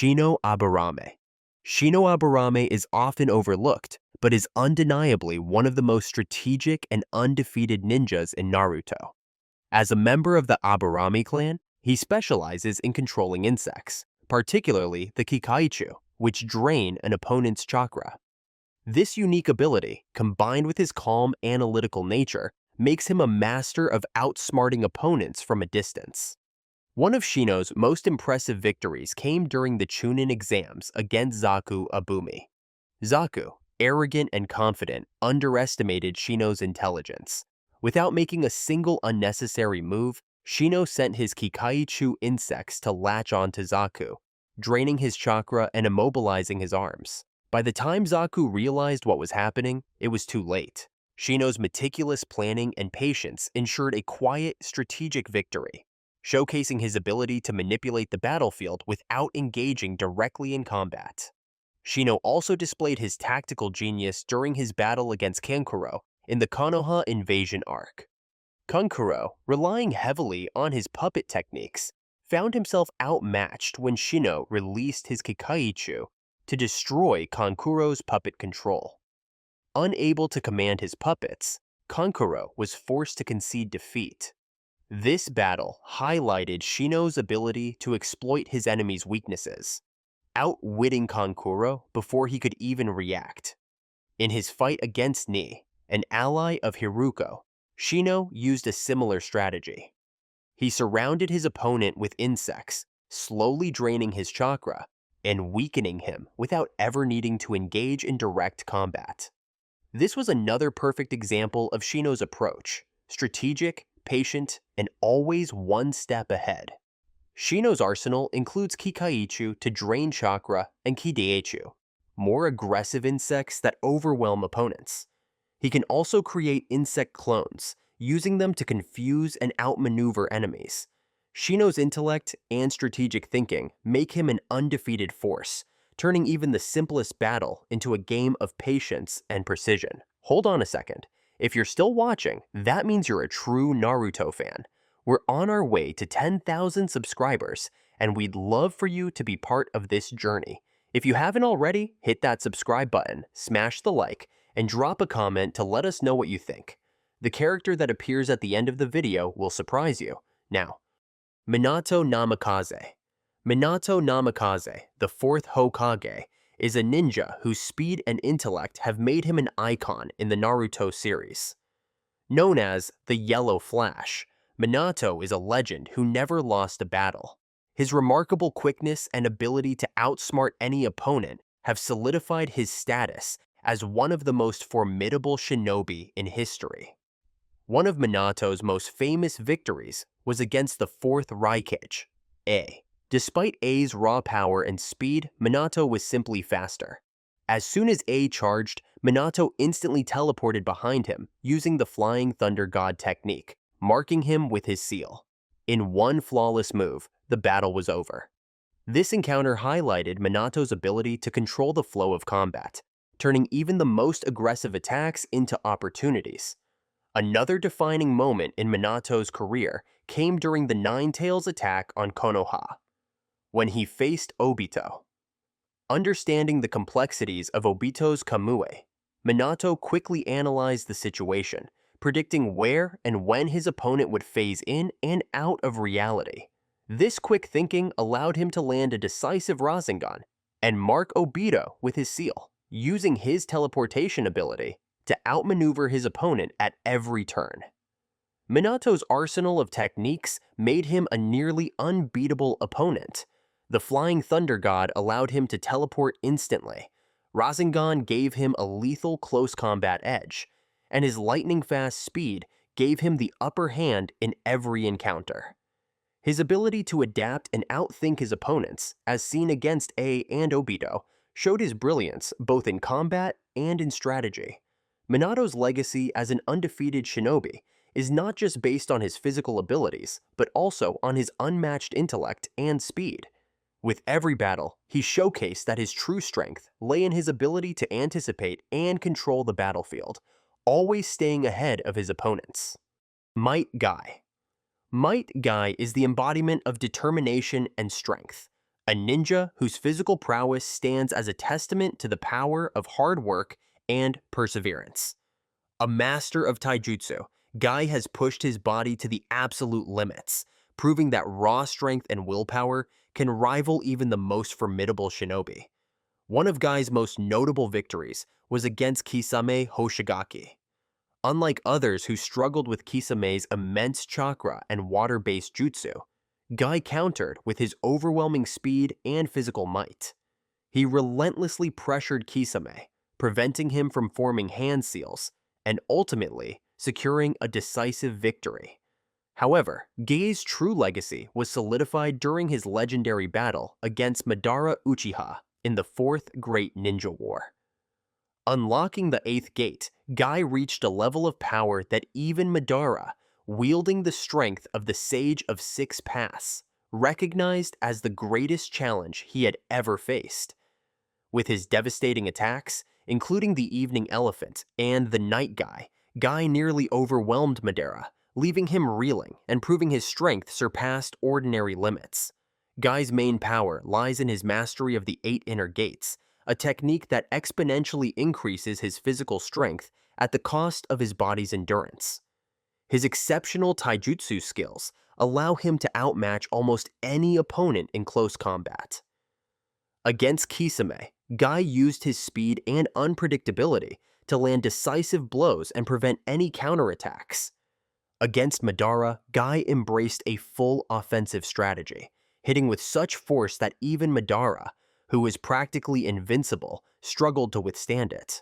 Shino Aburame. Shino Aburame is often overlooked, but is undeniably one of the most strategic and undefeated ninjas in Naruto. As a member of the Aburame Clan, he specializes in controlling insects, particularly the kikaichū, which drain an opponent's chakra. This unique ability, combined with his calm, analytical nature, makes him a master of outsmarting opponents from a distance. One of Shino's most impressive victories came during the Chunin Exams against Zaku Abumi. Zaku, arrogant and confident, underestimated Shino's intelligence. Without making a single unnecessary move, Shino sent his kikaichū insects to latch onto Zaku, draining his chakra and immobilizing his arms. By the time Zaku realized what was happening, it was too late. Shino's meticulous planning and patience ensured a quiet, strategic victory, showcasing his ability to manipulate the battlefield without engaging directly in combat. Shino also displayed his tactical genius during his battle against Kankuro in the Konoha invasion arc. Kankuro, relying heavily on his puppet techniques, found himself outmatched when Shino released his kikaichū to destroy Kankuro's puppet control. Unable to command his puppets, Kankuro was forced to concede defeat. This battle highlighted Shino's ability to exploit his enemy's weaknesses, outwitting Kankuro before he could even react. In his fight against Ni, an ally of Hiruko, Shino used a similar strategy. He surrounded his opponent with insects, slowly draining his chakra and weakening him without ever needing to engage in direct combat. This was another perfect example of Shino's approach: strategic, patient, and always one step ahead. Shino's arsenal includes kikaichū to drain chakra and kidaichū, more aggressive insects that overwhelm opponents. He can also create insect clones, using them to confuse and outmaneuver enemies. Shino's intellect and strategic thinking make him an undefeated force, turning even the simplest battle into a game of patience and precision. Hold on a second. If you're still watching, that means you're a true Naruto fan. We're on our way to 10,000 subscribers, and we'd love for you to be part of this journey. If you haven't already, hit that subscribe button, smash the like, and drop a comment to let us know what you think. The character that appears at the end of the video will surprise you. Now, Minato Namakaz. Minato Namakaz, the fourth Hokage, is a ninja whose speed and intellect have made him an icon in the Naruto series. Known as the Yellow Flash, Minato is a legend who never lost a battle. His remarkable quickness and ability to outsmart any opponent have solidified his status as one of the most formidable shinobi in history. One of Minato's most famous victories was against the fourth Raikage, A. Despite A's raw power and speed, Minato was simply faster. As soon as A charged, Minato instantly teleported behind him using the Flying Thunder God technique, marking him with his seal. In one flawless move, the battle was over. This encounter highlighted Minato's ability to control the flow of combat, turning even the most aggressive attacks into opportunities. Another defining moment in Minato's career came during the Nine-Tails attack on Konoha, when he faced Obito. Understanding the complexities of Obito's Kamue, Minato quickly analyzed the situation, predicting where and when his opponent would phase in and out of reality. This quick thinking allowed him to land a decisive Rasengan and mark Obito with his seal, using his teleportation ability to outmaneuver his opponent at every turn. Minato's arsenal of techniques made him a nearly unbeatable opponent. The Flying Thunder God allowed him to teleport instantly. Rasengan gave him a lethal close combat edge, and his lightning-fast speed gave him the upper hand in every encounter. His ability to adapt and outthink his opponents, as seen against A and Obito, showed his brilliance both in combat and in strategy. Minato's legacy as an undefeated shinobi is not just based on his physical abilities, but also on his unmatched intellect and speed. With every battle, he showcased that his true strength lay in his ability to anticipate and control the battlefield, always staying ahead of his opponents. Might Guy. Might Guy is the embodiment of determination and strength. a ninja whose physical prowess stands as a testament to the power of hard work and perseverance. A master of taijutsu, Guy has pushed his body to the absolute limits, proving that raw strength and willpower can rival even the most formidable shinobi. One of Guy's most notable victories was against Kisame Hoshigaki. Unlike others who struggled with Kisame's immense chakra and water-based jutsu, Guy countered with his overwhelming speed and physical might. He relentlessly pressured Kisame, preventing him from forming hand seals, and ultimately securing a decisive victory. However, Guy's true legacy was solidified during his legendary battle against Madara Uchiha in the Fourth Great Ninja War. Unlocking the Eighth Gate, Guy reached a level of power that even Madara, wielding the strength of the Sage of Six Paths, recognized as the greatest challenge he had ever faced. With his devastating attacks, including the Evening Elephant and the Night Guy, Guy nearly overwhelmed Madara, leaving him reeling and proving his strength surpassed ordinary limits. Guy's main power lies in his mastery of the Eight Inner Gates, a technique that exponentially increases his physical strength at the cost of his body's endurance. His exceptional taijutsu skills allow him to outmatch almost any opponent in close combat. Against Kisame, Guy used his speed and unpredictability to land decisive blows and prevent any counterattacks. Against Madara, Guy embraced a full offensive strategy, hitting with such force that even Madara, who was practically invincible, struggled to withstand it.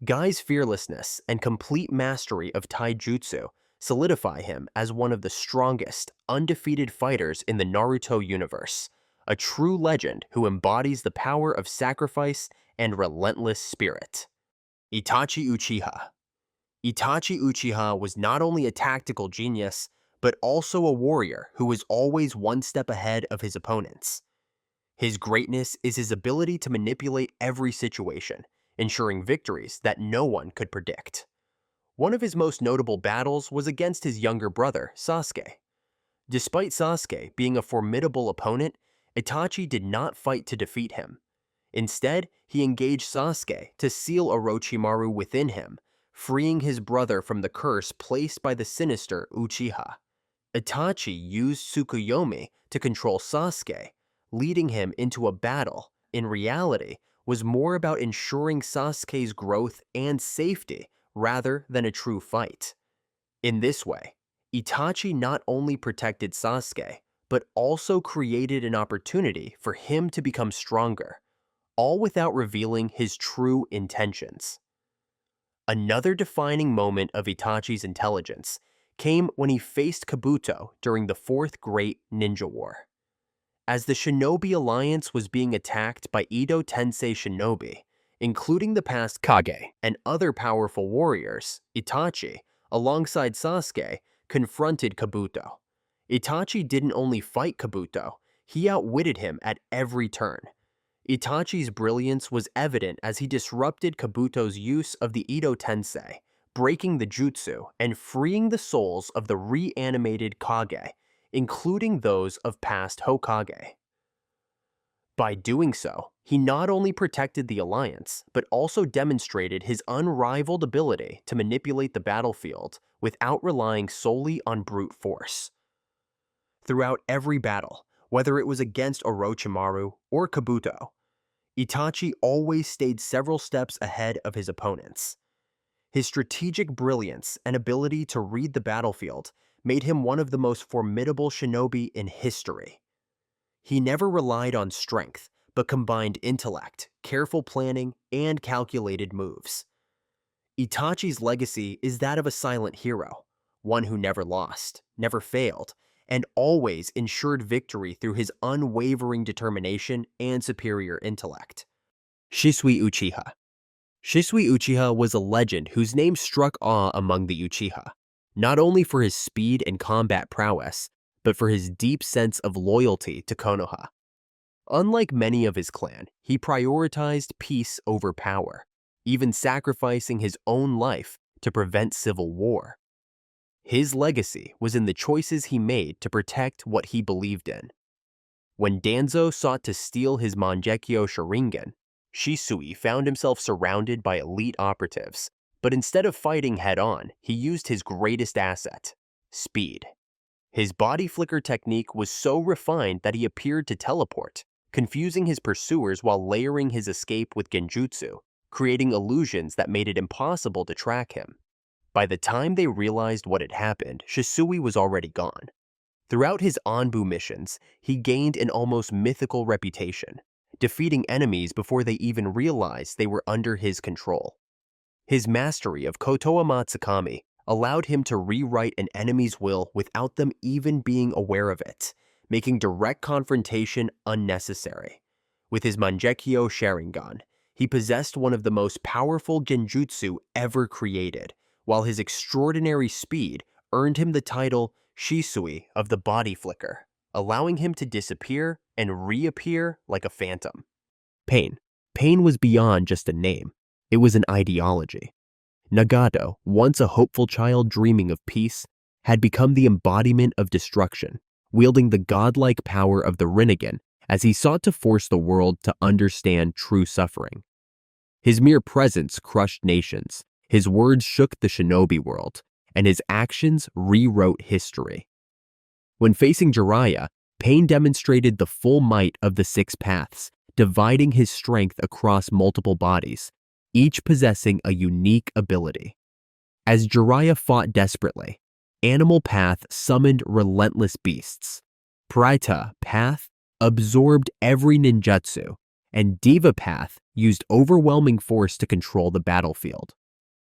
Guy's fearlessness and complete mastery of taijutsu solidify him as one of the strongest, undefeated fighters in the Naruto universe, a true legend who embodies the power of sacrifice and relentless spirit. Itachi Uchiha. Itachi Uchiha was not only a tactical genius, but also a warrior who was always one step ahead of his opponents. His greatness is his ability to manipulate every situation, ensuring victories that no one could predict. One of his most notable battles was against his younger brother, Sasuke. Despite Sasuke being a formidable opponent, Itachi did not fight to defeat him. Instead, he engaged Sasuke to seal Orochimaru within him, freeing his brother from the curse placed by the sinister Uchiha. Itachi used Tsukuyomi to control Sasuke, leading him into a battle, in reality, was more about ensuring Sasuke's growth and safety rather than a true fight. In this way, Itachi not only protected Sasuke, but also created an opportunity for him to become stronger, all without revealing his true intentions. Another defining moment of Itachi's intelligence came when he faced Kabuto during the Fourth Great Ninja War. As the Shinobi Alliance was being attacked by Edo Tensei shinobi, including the past Kage and other powerful warriors, Itachi, alongside Sasuke, confronted Kabuto. Itachi didn't only fight Kabuto, he outwitted him at every turn. Itachi's brilliance was evident as he disrupted Kabuto's use of the Edo Tensei, breaking the jutsu and freeing the souls of the reanimated Kage, including those of past Hokage. By doing so, he not only protected the alliance, but also demonstrated his unrivaled ability to manipulate the battlefield without relying solely on brute force. Throughout every battle, whether it was against Orochimaru or Kabuto, Itachi always stayed several steps ahead of his opponents. His strategic brilliance and ability to read the battlefield made him one of the most formidable shinobi in history. He never relied on strength, but combined intellect, careful planning, and calculated moves. Itachi's legacy is that of a silent hero, one who never lost, never failed, and always ensured victory through his unwavering determination and superior intellect. Shiui Uchiha. Shiui Uchiha was a legend whose name struck awe among the Uchiha, not only for his speed and combat prowess, but for his deep sense of loyalty to Konoha. Unlike many of his clan, he prioritized peace over power, even sacrificing his own life to prevent civil war. His legacy was in the choices he made to protect what he believed in. When Danzo sought to steal his Mangekyo Sharingan, Shisui found himself surrounded by elite operatives, but instead of fighting head-on, he used his greatest asset, speed. His body flicker technique was so refined that he appeared to teleport, confusing his pursuers while layering his escape with genjutsu, creating illusions that made it impossible to track him. By the time they realized what had happened, Shisui was already gone. Throughout his Anbu missions, he gained an almost mythical reputation, defeating enemies before they even realized they were under his control. His mastery of Kotoa Matsukami allowed him to rewrite an enemy's will without them even being aware of it, making direct confrontation unnecessary. With his Mangekyo Sharingan, he possessed one of the most powerful genjutsu ever created, while his extraordinary speed earned him the title Shisui of the Body Flicker, allowing him to disappear and reappear like a phantom. Pain. Pain was beyond just a name. It was an ideology. Nagato, once a hopeful child dreaming of peace, had become the embodiment of destruction, wielding the godlike power of the Rinnegan as he sought to force the world to understand true suffering. His mere presence crushed nations, his words shook the shinobi world, and his actions rewrote history. When facing Jiraiya, Pain demonstrated the full might of the six paths, dividing his strength across multiple bodies, each possessing a unique ability. As Jiraiya fought desperately, Animal Path summoned relentless beasts. Praita Path absorbed every ninjutsu, and Diva Path used overwhelming force to control the battlefield.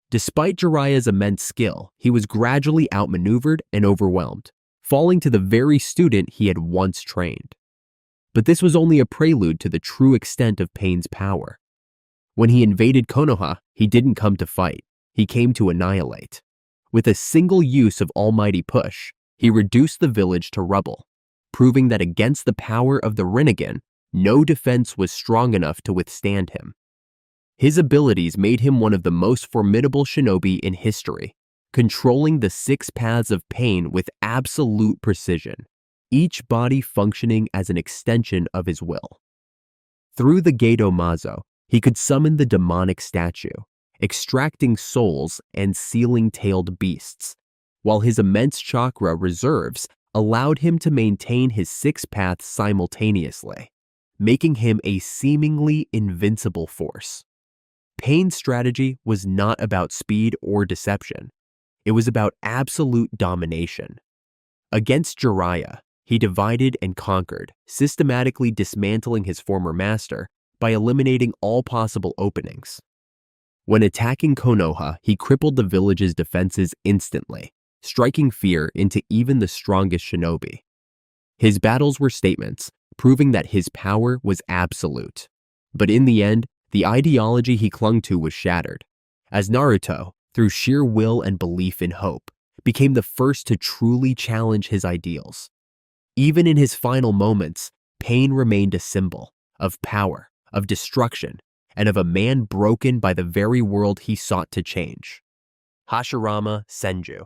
Despite Jiraiya's immense skill, he was gradually outmaneuvered and overwhelmed, falling to the very student he had once trained. But this was only a prelude to the true extent of Pain's power. When he invaded Konoha, he didn't come to fight, he came to annihilate. With a single use of Almighty Push, he reduced the village to rubble, proving that against the power of the Rinnegan, no defense was strong enough to withstand him. His abilities made him one of the most formidable shinobi in history, controlling the six paths of pain with absolute precision, each body functioning as an extension of his will. Through the Gedo Mazo, he could summon the demonic statue, extracting souls and sealing tailed beasts, while his immense chakra reserves allowed him to maintain his six paths simultaneously, making him a seemingly invincible force. Pain's strategy was not about speed or deception. It was about absolute domination. Against Jiraiya, he divided and conquered, systematically dismantling his former master by eliminating all possible openings. When attacking Konoha, he crippled the village's defenses instantly, striking fear into even the strongest shinobi. His battles were statements, proving that his power was absolute. But in the end, the ideology he clung to was shattered, as Naruto, through sheer will and belief in hope, became the first to truly challenge his ideals. Even in his final moments, Pain remained a symbol of power, of destruction, and of a man broken by the very world he sought to change. Hashirama Senju.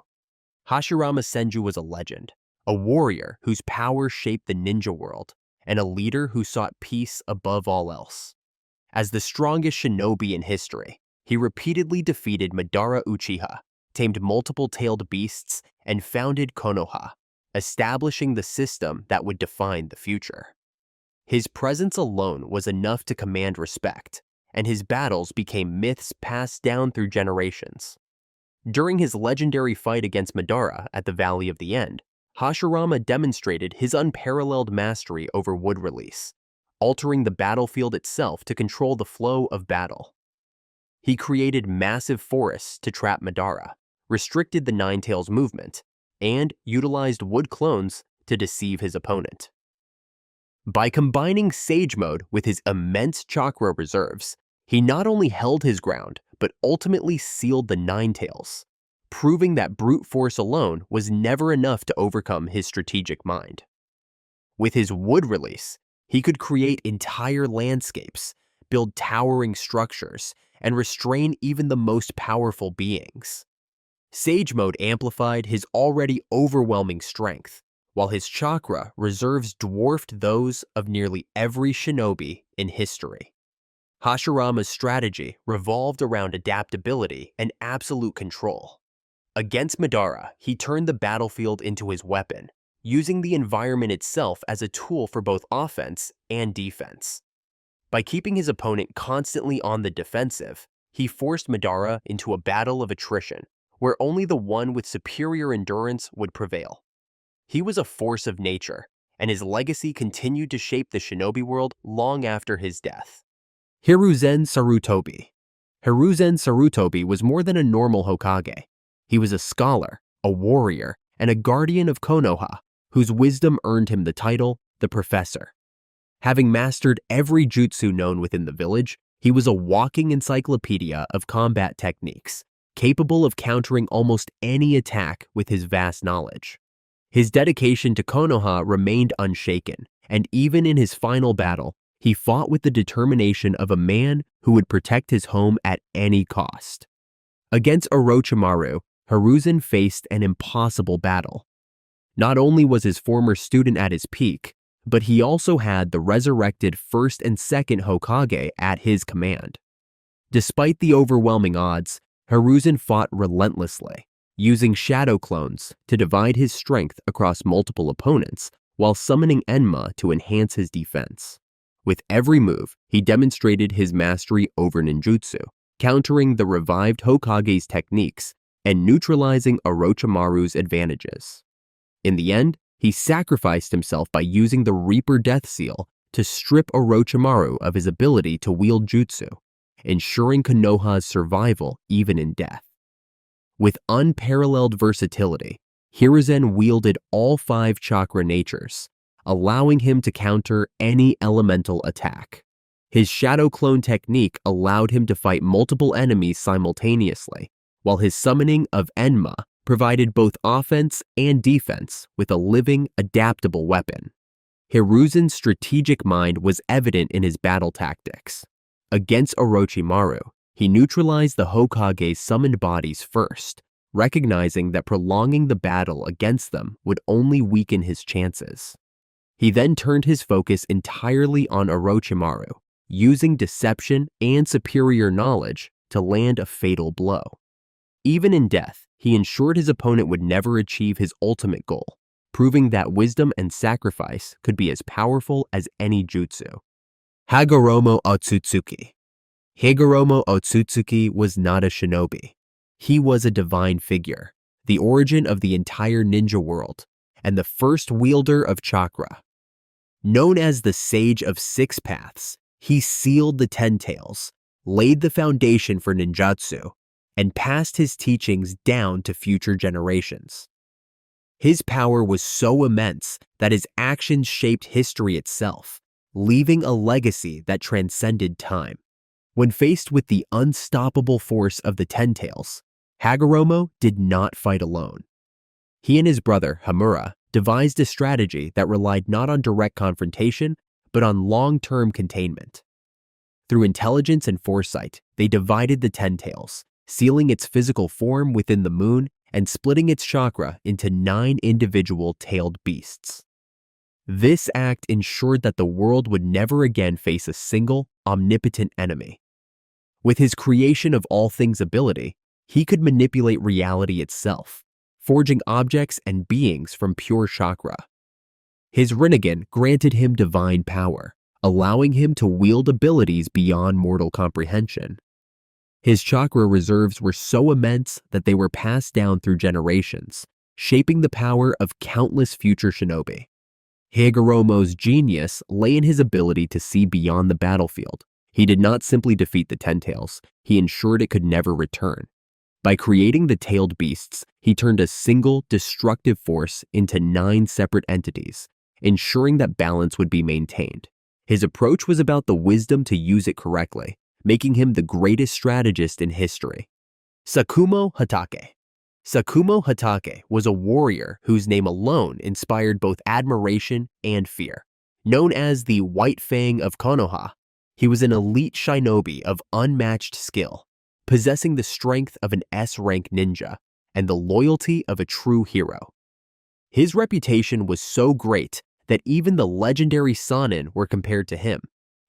Hashirama Senju was a legend, a warrior whose power shaped the ninja world, and a leader who sought peace above all else. As the strongest shinobi in history, he repeatedly defeated Madara Uchiha, tamed multiple tailed beasts, and founded Konoha, establishing the system that would define the future. His presence alone was enough to command respect, and his battles became myths passed down through generations. During his legendary fight against Madara at the Valley of the End, Hashirama demonstrated his unparalleled mastery over wood release, altering the battlefield itself to control the flow of battle. He created massive forests to trap Madara, restricted the Nine-Tails movement, and utilized wood clones to deceive his opponent. By combining Sage Mode with his immense chakra reserves, he not only held his ground, but ultimately sealed the Nine-Tails, proving that brute force alone was never enough to overcome his strategic mind. With his wood release, he could create entire landscapes, build towering structures, and restrain even the most powerful beings. Sage Mode amplified his already overwhelming strength, while his chakra reserves dwarfed those of nearly every shinobi in history. Hashirama's strategy revolved around adaptability and absolute control. Against Madara, he turned the battlefield into his weapon, using the environment itself as a tool for both offense and defense. By keeping his opponent constantly on the defensive, he forced Madara into a battle of attrition, where only the one with superior endurance would prevail. He was a force of nature, and his legacy continued to shape the shinobi world long after his death. Hiruzen Sarutobi. Hiruzen Sarutobi was more than a normal Hokage. He was a scholar, a warrior, and a guardian of Konoha, whose wisdom earned him the title, the Professor. Having mastered every jutsu known within the village, he was a walking encyclopedia of combat techniques, capable of countering almost any attack with his vast knowledge. His dedication to Konoha remained unshaken, and even in his final battle, he fought with the determination of a man who would protect his home at any cost. Against Orochimaru, Hiruzen faced an impossible battle. Not only was his former student at his peak, but he also had the resurrected first and second Hokage at his command. Despite the overwhelming odds, Hiruzen fought relentlessly, using shadow clones to divide his strength across multiple opponents while summoning Enma to enhance his defense. With every move, he demonstrated his mastery over ninjutsu, countering the revived Hokage's techniques and neutralizing Orochimaru's advantages. In the end, he sacrificed himself by using the Reaper Death Seal to strip Orochimaru of his ability to wield jutsu, ensuring Konoha's survival even in death. With unparalleled versatility, Hiruzen wielded all 5 chakra natures, allowing him to counter any elemental attack. His shadow clone technique allowed him to fight multiple enemies simultaneously, while his summoning of Enma provided both offense and defense with a living, adaptable weapon. Hiruzen's strategic mind was evident in his battle tactics. Against Orochimaru, he neutralized the Hokage's summoned bodies first, recognizing that prolonging the battle against them would only weaken his chances. He then turned his focus entirely on Orochimaru, using deception and superior knowledge to land a fatal blow. Even in death, he ensured his opponent would never achieve his ultimate goal, proving that wisdom and sacrifice could be as powerful as any jutsu. Hagoromo Otsutsuki. Hagoromo Otsutsuki was not a shinobi. He was a divine figure, the origin of the entire ninja world, and the first wielder of chakra. Known as the Sage of Six Paths, he sealed the Ten Tails, laid the foundation for ninjutsu, and passed his teachings down to future generations. His power was so immense that his actions shaped history itself, leaving a legacy that transcended time. When faced with the unstoppable force of the Ten Tails, Hagoromo did not fight alone. He and his brother, Hamura, devised a strategy that relied not on direct confrontation, but on long-term containment. Through intelligence and foresight, they divided the Ten Tails, sealing its physical form within the moon and splitting its chakra into 9 individual tailed beasts. This act ensured that the world would never again face a single, omnipotent enemy. With his creation of all things ability, he could manipulate reality itself, forging objects and beings from pure chakra. His Rinnegan granted him divine power, allowing him to wield abilities beyond mortal comprehension. His chakra reserves were so immense that they were passed down through generations, shaping the power of countless future shinobi. Hagoromo's genius lay in his ability to see beyond the battlefield. He did not simply defeat the Ten Tails, he ensured it could never return. By creating the tailed beasts, he turned a single destructive force into 9 separate entities, ensuring that balance would be maintained. His approach was about the wisdom to use it correctly, making him the greatest strategist in history. Sakumo Hatake. Sakumo Hatake was a warrior whose name alone inspired both admiration and fear. Known as the White Fang of Konoha, he was an elite shinobi of unmatched skill, possessing the strength of an S-rank ninja and the loyalty of a true hero. His reputation was so great that even the legendary Sannin were compared to him,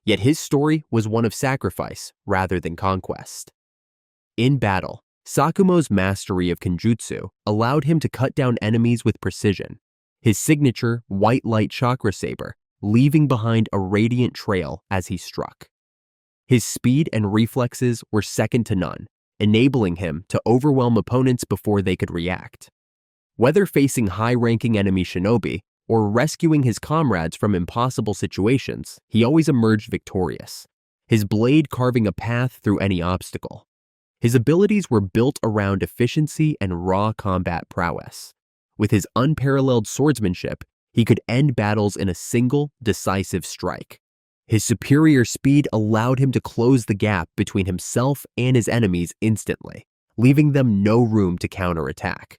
yet his story was one of sacrifice rather than conquest. In battle, Sakumo's mastery of Kenjutsu allowed him to cut down enemies with precision, his signature white light chakra saber leaving behind a radiant trail as he struck. His speed and reflexes were second to none, enabling him to overwhelm opponents before they could react. Whether facing high-ranking enemy shinobi or rescuing his comrades from impossible situations, he always emerged victorious, his blade carving a path through any obstacle. His abilities were built around efficiency and raw combat prowess. With his unparalleled swordsmanship, he could end battles in a single, decisive strike. His superior speed allowed him to close the gap between himself and his enemies instantly, leaving them no room to counterattack.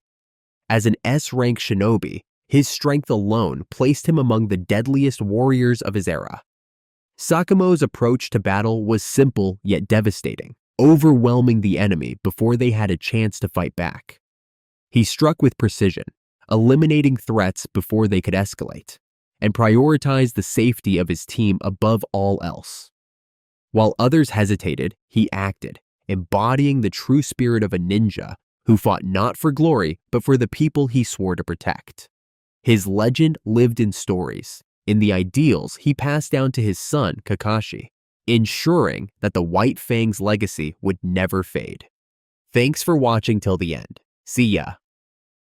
As an S-rank shinobi, his strength alone placed him among the deadliest warriors of his era. Sakumo's approach to battle was simple yet devastating, overwhelming the enemy before they had a chance to fight back. He struck with precision, eliminating threats before they could escalate, and prioritized the safety of his team above all else. While others hesitated, he acted, embodying the true spirit of a ninja who fought not for glory but for the people he swore to protect. His legend lived in stories, in the ideals he passed down to his son Kakashi, ensuring that the White Fang's legacy would never fade. Thanks for watching till the end. See ya.